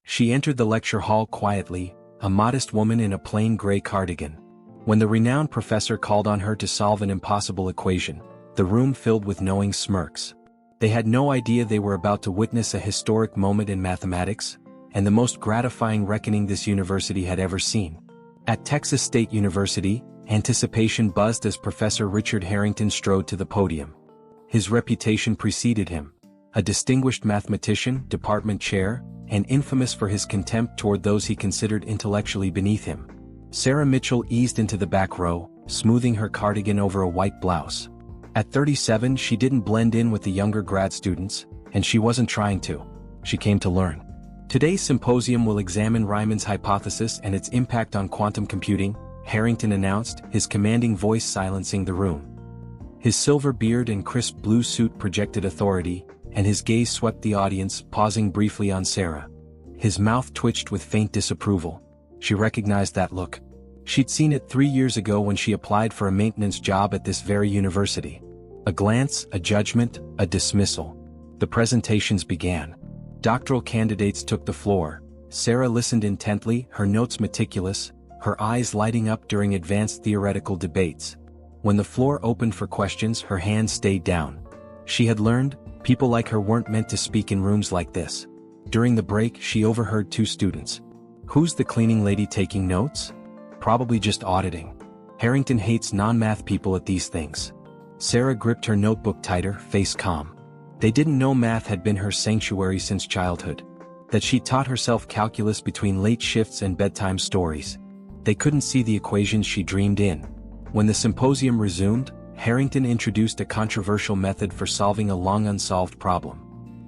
She entered the lecture hall quietly, a modest woman in a plain gray cardigan. When the renowned professor called on her to solve an impossible equation, the room filled with knowing smirks. They had no idea they were about to witness a historic moment in mathematics, and the most gratifying reckoning this university had ever seen. At Texas State University, anticipation buzzed as Professor Richard Harrington strode to the podium. His reputation preceded him. A distinguished mathematician, department chair, and infamous for his contempt toward those he considered intellectually beneath him. Sarah Mitchell eased into the back row, smoothing her cardigan over a white blouse. At 37, she didn't blend in with the younger grad students, and she wasn't trying to. She came to learn. Today's symposium will examine Riemann's hypothesis and its impact on quantum computing, Harrington announced, his commanding voice silencing the room. His silver beard and crisp blue suit projected authority, and his gaze swept the audience, pausing briefly on Sarah. His mouth twitched with faint disapproval. She recognized that look. She'd seen it 3 years ago when she applied for a maintenance job at this very university. A glance, a judgment, a dismissal. The presentations began. Doctoral candidates took the floor. Sarah listened intently, her notes meticulous, her eyes lighting up during advanced theoretical debates. When the floor opened for questions, her hands stayed down. She had learned, people like her weren't meant to speak in rooms like this. During the break, she overheard 2 students. "Who's the cleaning lady taking notes?" "Probably just auditing. Harrington hates non-math people at these things." Sarah gripped her notebook tighter, face calm. They didn't know math had been her sanctuary since childhood. That she taught herself calculus between late shifts and bedtime stories. They couldn't see the equations she dreamed in. When the symposium resumed, Harrington introduced a controversial method for solving a long unsolved problem.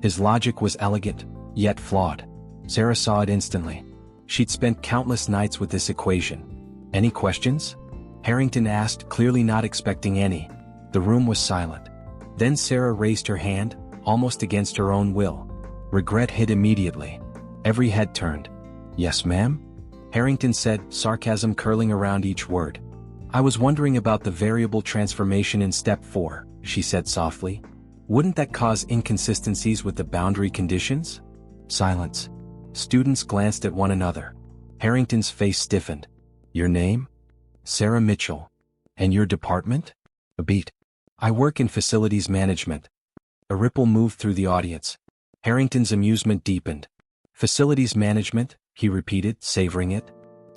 His logic was elegant, yet flawed. Sarah saw it instantly. She'd spent countless nights with this equation. "Any questions?" Harrington asked, clearly not expecting any. The room was silent. Then Sarah raised her hand, almost against her own will. Regret hit immediately. Every head turned. "Yes, ma'am?" Harrington said, sarcasm curling around each word. "I was wondering about the variable transformation in step 4, she said softly. "Wouldn't that cause inconsistencies with the boundary conditions?" Silence. Students glanced at one another. Harrington's face stiffened. "Your name?" "Sarah Mitchell." "And your department?" A beat. "I work in facilities management." A ripple moved through the audience. Harrington's amusement deepened. "Facilities management," he repeated, savoring it.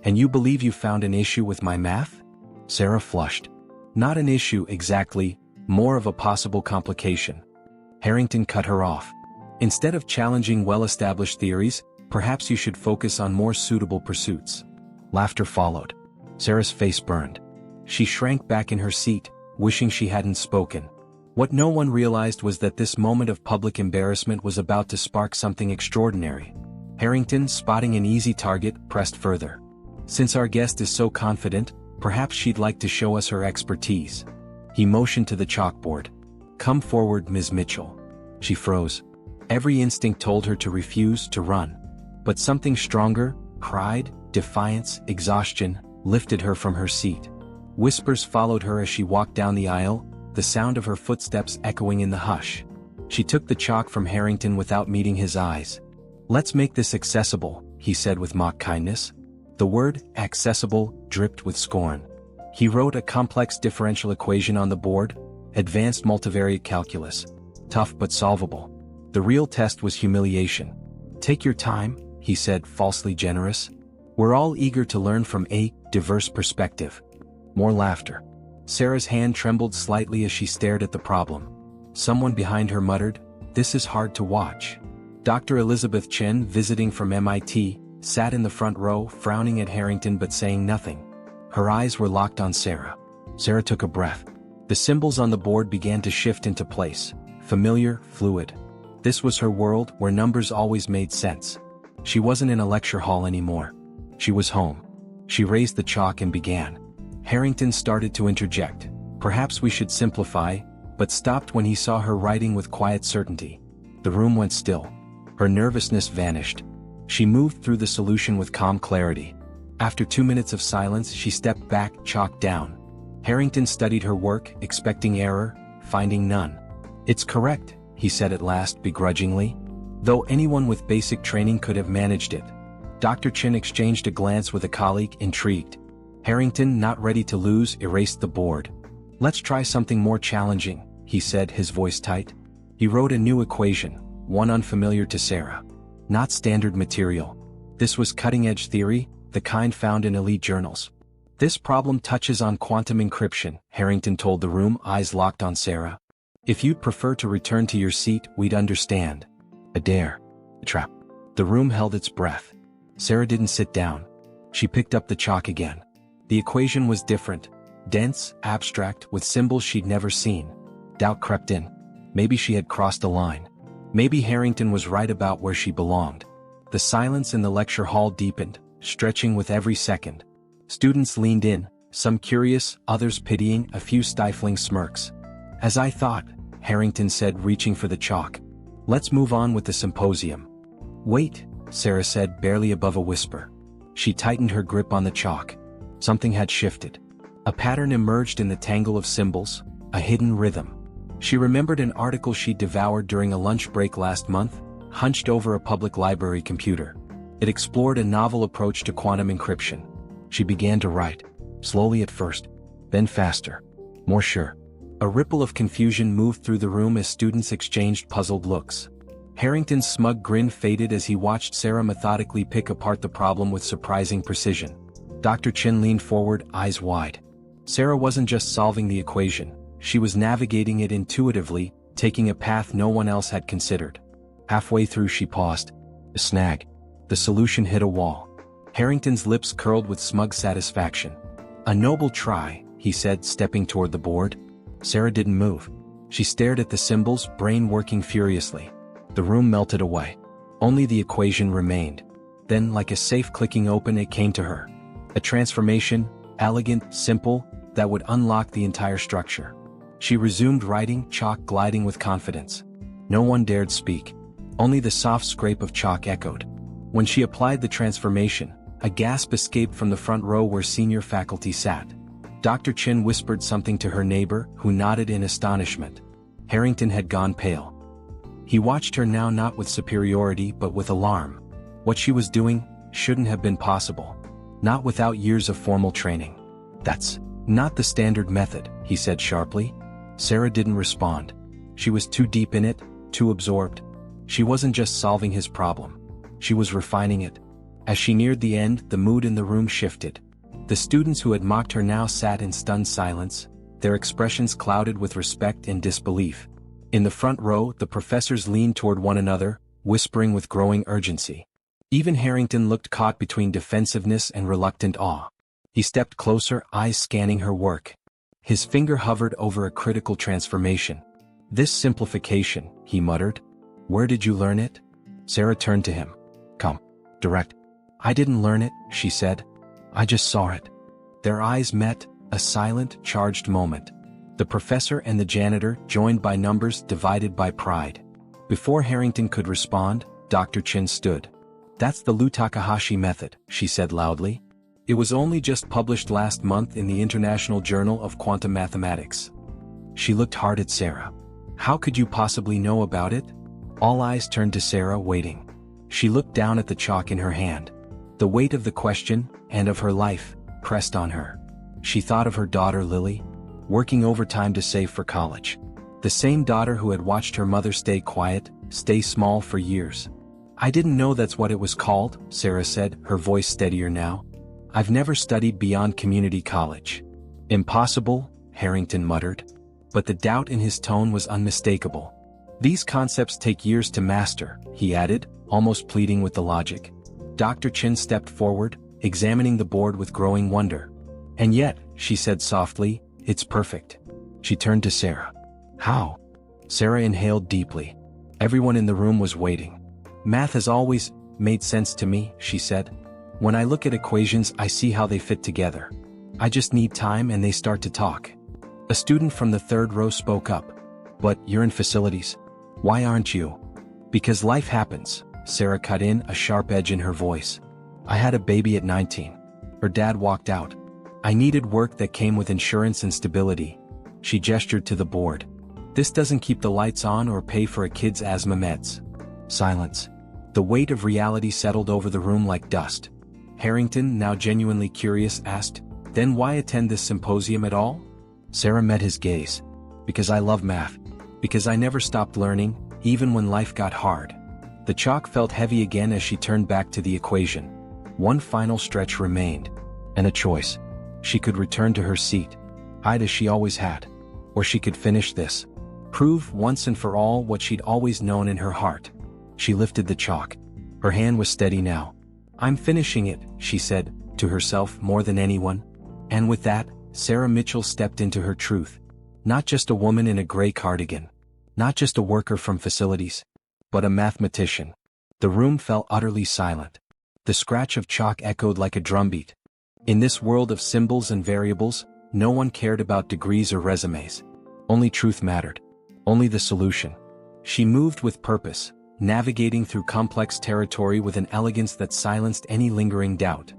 "And you believe you found an issue with my math?" Sarah flushed. "Not an issue exactly, more of a possible complication." Harrington cut her off. "Instead of challenging well-established theories, perhaps you should focus on more suitable pursuits." Laughter followed. Sarah's face burned. She shrank back in her seat, wishing she hadn't spoken. What no one realized was that this moment of public embarrassment was about to spark something extraordinary. Harrington, spotting an easy target, pressed further. "Since our guest is so confident, perhaps she'd like to show us her expertise." He motioned to the chalkboard. "Come forward, Ms. Mitchell." She froze. Every instinct told her to refuse, to run. But something stronger, pride, defiance, exhaustion, lifted her from her seat. Whispers followed her as she walked down the aisle, the sound of her footsteps echoing in the hush. She took the chalk from Harrington without meeting his eyes. "Let's make this accessible," he said with mock kindness. The word, accessible, dripped with scorn. He wrote a complex differential equation on the board, advanced multivariate calculus. Tough but solvable. The real test was humiliation. "Take your time," he said, falsely generous. "We're all eager to learn from a diverse perspective." More laughter. Sarah's hand trembled slightly as she stared at the problem. Someone behind her muttered, "This is hard to watch." Dr. Elizabeth Chen, visiting from MIT, sat in the front row, frowning at Harrington but saying nothing. Her eyes were locked on Sarah. Sarah took a breath. The symbols on the board began to shift into place, familiar, fluid. This was her world, where numbers always made sense. She wasn't in a lecture hall anymore. She was home. She raised the chalk and began. Harrington started to interject. "Perhaps we should simplify," but stopped when he saw her writing with quiet certainty. The room went still. Her nervousness vanished. She moved through the solution with calm clarity. After 2 minutes of silence, she stepped back, chalk down. Harrington studied her work, expecting error, finding none. "It's correct," he said at last, begrudgingly. though anyone with basic training could have managed it. Dr. Chin exchanged a glance with a colleague, intrigued. Harrington, not ready to lose, erased the board. "Let's try something more challenging," he said, his voice tight. He wrote a new equation, one unfamiliar to Sarah. Not standard material. This was cutting-edge theory, the kind found in elite journals. "This problem touches on quantum encryption," Harrington told the room, eyes locked on Sarah. "If you'd prefer to return to your seat, we'd understand." A dare. A trap. The room held its breath. Sarah didn't sit down. She picked up the chalk again. The equation was different. Dense, abstract, with symbols she'd never seen. Doubt crept in. Maybe she had crossed a line. Maybe Harrington was right about where she belonged. The silence in the lecture hall deepened, stretching with every second. Students leaned in, some curious, others pitying, a few stifling smirks. "As I thought," Harrington said, reaching for the chalk. "Let's move on with the symposium." "Wait," Sarah said, barely above a whisper. She tightened her grip on the chalk. Something had shifted. A pattern emerged in the tangle of symbols, a hidden rhythm. She remembered an article she'd devoured during a lunch break last month, hunched over a public library computer. It explored a novel approach to quantum encryption. She began to write, slowly at first, then faster, more sure. A ripple of confusion moved through the room as students exchanged puzzled looks. Harrington's smug grin faded as he watched Sarah methodically pick apart the problem with surprising precision. Dr. Chin leaned forward, eyes wide. Sarah wasn't just solving the equation, she was navigating it intuitively, taking a path no one else had considered. Halfway through she paused. A snag. The solution hit a wall. Harrington's lips curled with smug satisfaction. "A noble try," he said, stepping toward the board. Sarah didn't move. She stared at the symbols, brain working furiously. The room melted away. Only the equation remained. Then, like a safe clicking open, it came to her. A transformation, elegant, simple, that would unlock the entire structure. She resumed writing, chalk gliding with confidence. No one dared speak. Only the soft scrape of chalk echoed. When she applied the transformation, a gasp escaped from the front row where senior faculty sat. Dr. Chin whispered something to her neighbor, who nodded in astonishment. Harrington had gone pale. He watched her now, not with superiority but with alarm. What she was doing shouldn't have been possible. Not without years of formal training. "That's not the standard method," he said sharply. Sarah didn't respond. She was too deep in it, too absorbed. She wasn't just solving his problem. She was refining it. As she neared the end, the mood in the room shifted. The students who had mocked her now sat in stunned silence, their expressions clouded with respect and disbelief. In the front row, the professors leaned toward one another, whispering with growing urgency. Even Harrington looked caught between defensiveness and reluctant awe. He stepped closer, eyes scanning her work. His finger hovered over a critical transformation. "This simplification," he muttered. "Where did you learn it?" Sarah turned to him. "Come. Direct." "I didn't learn it," she said. "I just saw it." Their eyes met, a silent, charged moment. The professor and the janitor, joined by numbers, divided by pride. Before Harrington could respond, Dr. Chin stood. "That's the Lu Takahashi method," she said loudly. "It was only just published last month in the International Journal of Quantum Mathematics." She looked hard at Sarah. "How could you possibly know about it?" All eyes turned to Sarah, waiting. She looked down at the chalk in her hand. The weight of the question, and of her life, pressed on her. She thought of her daughter Lily, working overtime to save for college. The same daughter who had watched her mother stay quiet, stay small for years. "I didn't know that's what it was called," Sarah said, her voice steadier now. "I've never studied beyond community college." "Impossible," Harrington muttered. But the doubt in his tone was unmistakable. "These concepts take years to master," he added, almost pleading with the logic. Dr. Chin stepped forward, examining the board with growing wonder. "And yet," she said softly, "it's perfect." She turned to Sarah. "How?" Sarah inhaled deeply. Everyone in the room was waiting. "Math has always made sense to me," she said. "When I look at equations, I see how they fit together. I just need time and they start to talk." A student from the third row spoke up. "But you're in facilities. Why aren't you?" "Because life happens," Sarah cut in, a sharp edge in her voice. "I had a baby at 19. Her dad walked out. I needed work that came with insurance and stability." She gestured to the board. "This doesn't keep the lights on or pay for a kid's asthma meds." Silence. The weight of reality settled over the room like dust. Harrington, now genuinely curious, asked, "Then why attend this symposium at all?" Sarah met his gaze. "Because I love math. Because I never stopped learning, even when life got hard." The chalk felt heavy again as she turned back to the equation. One final stretch remained. And a choice. She could return to her seat, hide as she always had. Or she could finish this. Prove once and for all what she'd always known in her heart. She lifted the chalk. Her hand was steady now. "I'm finishing it," she said, to herself more than anyone. And with that, Sarah Mitchell stepped into her truth. Not just a woman in a gray cardigan. Not just a worker from facilities. But a mathematician. The room fell utterly silent. The scratch of chalk echoed like a drumbeat. In this world of symbols and variables, no one cared about degrees or resumes. Only truth mattered. Only the solution. She moved with purpose, navigating through complex territory with an elegance that silenced any lingering doubt.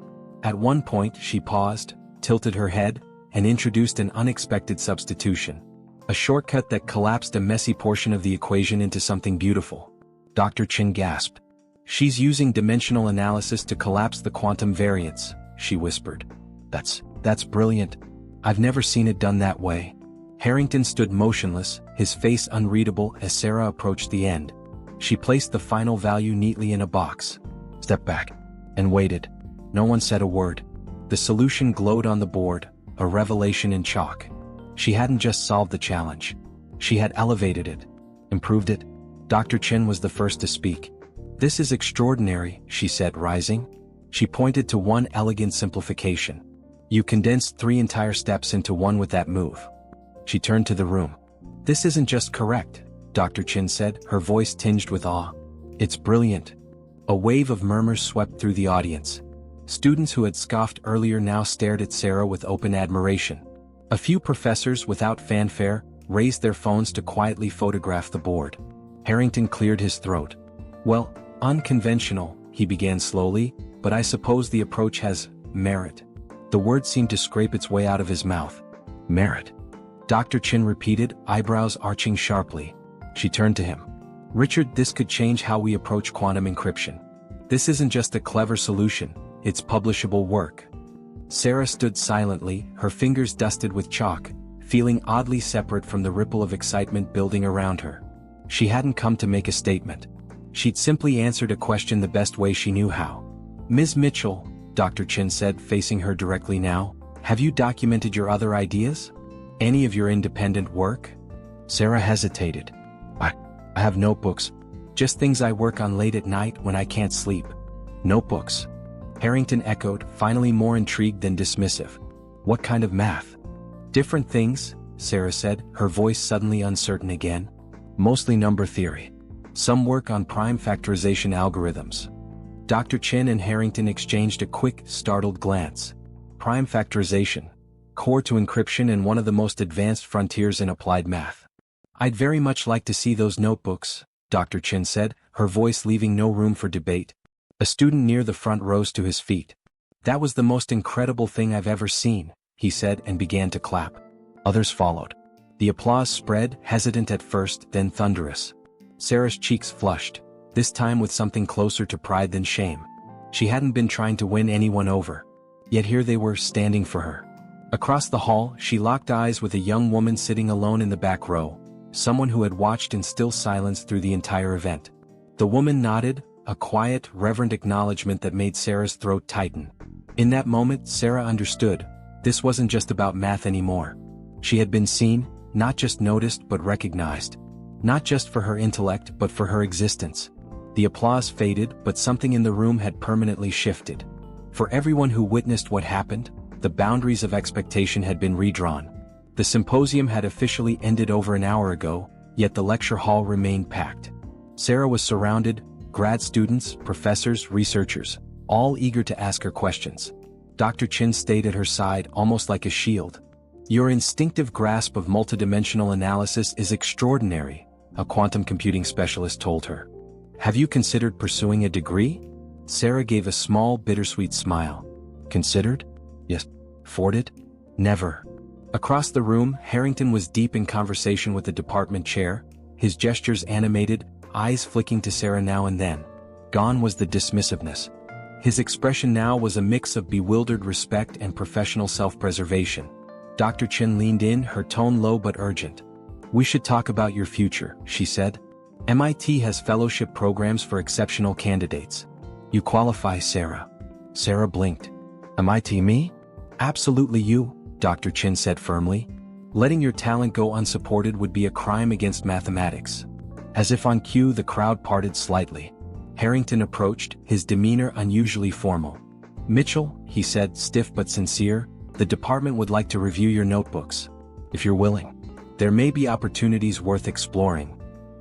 At one point she paused, tilted her head, and introduced an unexpected substitution. A shortcut that collapsed a messy portion of the equation into something beautiful. Dr. Chin gasped. "She's using dimensional analysis to collapse the quantum variance," she whispered. That's brilliant. I've never seen it done that way." Harrington stood motionless, his face unreadable as Sarah approached the end. She placed the final value neatly in a box, stepped back, and waited. No one said a word. The solution glowed on the board, a revelation in chalk. She hadn't just solved the challenge. She had elevated it, improved it. Dr. Chin was the first to speak. "This is extraordinary," she said, rising. She pointed to one elegant simplification. "You condensed 3 entire steps into one with that move." She turned to the room. "This isn't just correct," Dr. Chin said, her voice tinged with awe. "It's brilliant." A wave of murmurs swept through the audience. Students who had scoffed earlier now stared at Sarah with open admiration. A few professors, without fanfare, raised their phones to quietly photograph the board. Harrington cleared his throat. "Well, unconventional," he began slowly, "but I suppose the approach has merit." The word seemed to scrape its way out of his mouth. "Merit." Dr. Chin repeated, eyebrows arching sharply. She turned to him. "Richard, this could change how we approach quantum encryption. This isn't just a clever solution, it's publishable work." Sarah stood silently, her fingers dusted with chalk, feeling oddly separate from the ripple of excitement building around her. She hadn't come to make a statement. She'd simply answered a question the best way she knew how. "Ms. Mitchell," Dr. Chin said, facing her directly now, "have you documented your other ideas? Any of your independent work?" Sarah hesitated. I have notebooks. Just things I work on late at night when I can't sleep." "Notebooks?" Harrington echoed, finally more intrigued than dismissive. "What kind of math?" "Different things," Sarah said, her voice suddenly uncertain again. "Mostly number theory. Some work on prime factorization algorithms." Dr. Chin and Harrington exchanged a quick, startled glance. Prime factorization. Core to encryption and one of the most advanced frontiers in applied math. "I'd very much like to see those notebooks," Dr. Chin said, her voice leaving no room for debate. A student near the front rose to his feet. "That was the most incredible thing I've ever seen," he said, and began to clap. Others followed. The applause spread, hesitant at first, then thunderous. Sarah's cheeks flushed, this time with something closer to pride than shame. She hadn't been trying to win anyone over. Yet here they were, standing for her. Across the hall, she locked eyes with a young woman sitting alone in the back row, someone who had watched in still silence through the entire event. The woman nodded, a quiet, reverent acknowledgement that made Sarah's throat tighten. In that moment, Sarah understood. This wasn't just about math anymore. She had been seen, not just noticed but recognized. Not just for her intellect but for her existence. The applause faded, but something in the room had permanently shifted. For everyone who witnessed what happened, the boundaries of expectation had been redrawn. The symposium had officially ended over an hour ago, yet the lecture hall remained packed. Sarah was surrounded, grad students, professors, researchers, all eager to ask her questions. Dr. Chin stayed at her side almost like a shield. "Your instinctive grasp of multidimensional analysis is extraordinary," a quantum computing specialist told her. "Have you considered pursuing a degree?" Sarah gave a small, bittersweet smile. "Considered? Yes. Afforded? Never." Across the room, Harrington was deep in conversation with the department chair, his gestures animated, eyes flicking to Sarah now and then. Gone was the dismissiveness. His expression now was a mix of bewildered respect and professional self-preservation. Dr. Chen leaned in, her tone low but urgent. "We should talk about your future," she said. "MIT has fellowship programs for exceptional candidates. You qualify, Sarah." Sarah blinked. "MIT me?" "Absolutely you," Dr. Chen said firmly. "Letting your talent go unsupported would be a crime against mathematics." As if on cue, the crowd parted slightly. Harrington approached, his demeanor unusually formal. "Mitchell," he said, stiff but sincere, "the department would like to review your notebooks. If you're willing. There may be opportunities worth exploring."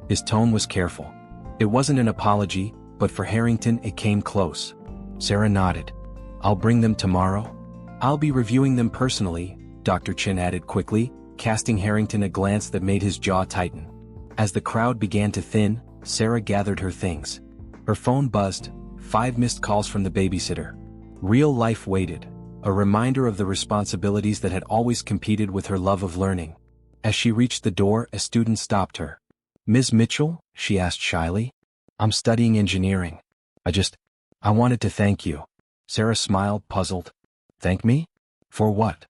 His tone was careful. It wasn't an apology, but for Harrington it came close. Sarah nodded. "I'll bring them tomorrow." "I'll be reviewing them personally," Dr. Chen added quickly, casting Harrington a glance that made his jaw tighten. As the crowd began to thin, Sarah gathered her things. Her phone buzzed, 5 missed calls from the babysitter. Real life waited, a reminder of the responsibilities that had always competed with her love of learning. As she reached the door, a student stopped her. "Ms. Mitchell?" she asked shyly. "I'm studying engineering. I wanted to thank you." Sarah smiled, puzzled. "Thank me? For what?"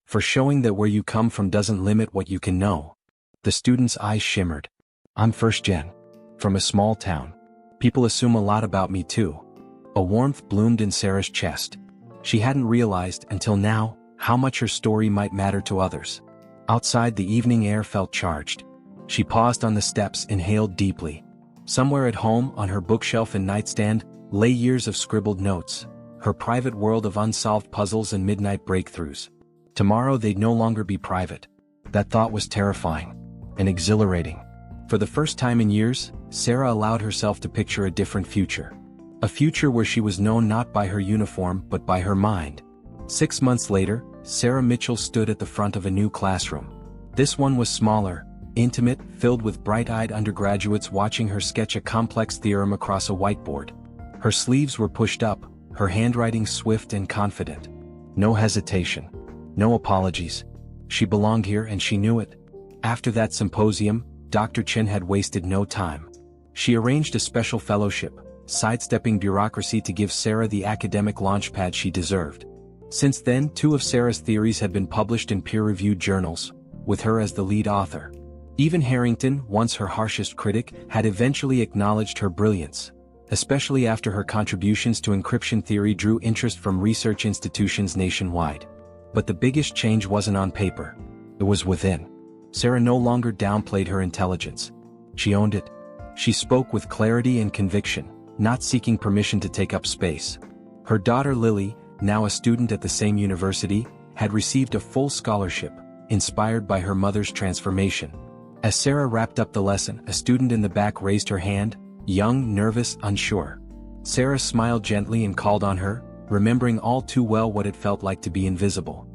"For showing that where you come from doesn't limit what you can know." The student's eyes shimmered. "I'm first gen. From a small town. People assume a lot about me too." A warmth bloomed in Sarah's chest. She hadn't realized, until now, how much her story might matter to others. Outside, the evening air felt charged. She paused on the steps, inhaled deeply. Somewhere at home, on her bookshelf and nightstand, lay years of scribbled notes, her private world of unsolved puzzles and midnight breakthroughs. Tomorrow they'd no longer be private. That thought was terrifying and exhilarating. For the first time in years, Sarah allowed herself to picture a different future. A future where she was known not by her uniform but by her mind. 6 months later, Sarah Mitchell stood at the front of a new classroom. This one was smaller, intimate, filled with bright-eyed undergraduates watching her sketch a complex theorem across a whiteboard. Her sleeves were pushed up, her handwriting swift and confident. No hesitation. No apologies. She belonged here and she knew it. After that symposium, Dr. Chen had wasted no time. She arranged a special fellowship, sidestepping bureaucracy to give Sarah the academic launchpad she deserved. Since then, 2 of Sarah's theories had been published in peer-reviewed journals, with her as the lead author. Even Harrington, once her harshest critic, had eventually acknowledged her brilliance, especially after her contributions to encryption theory drew interest from research institutions nationwide. But the biggest change wasn't on paper. It was within. Sarah no longer downplayed her intelligence. She owned it. She spoke with clarity and conviction, not seeking permission to take up space. Her daughter Lily, now a student at the same university, had received a full scholarship, inspired by her mother's transformation. As Sarah wrapped up the lesson, a student in the back raised her hand, young, nervous, unsure. Sarah smiled gently and called on her, remembering all too well what it felt like to be invisible.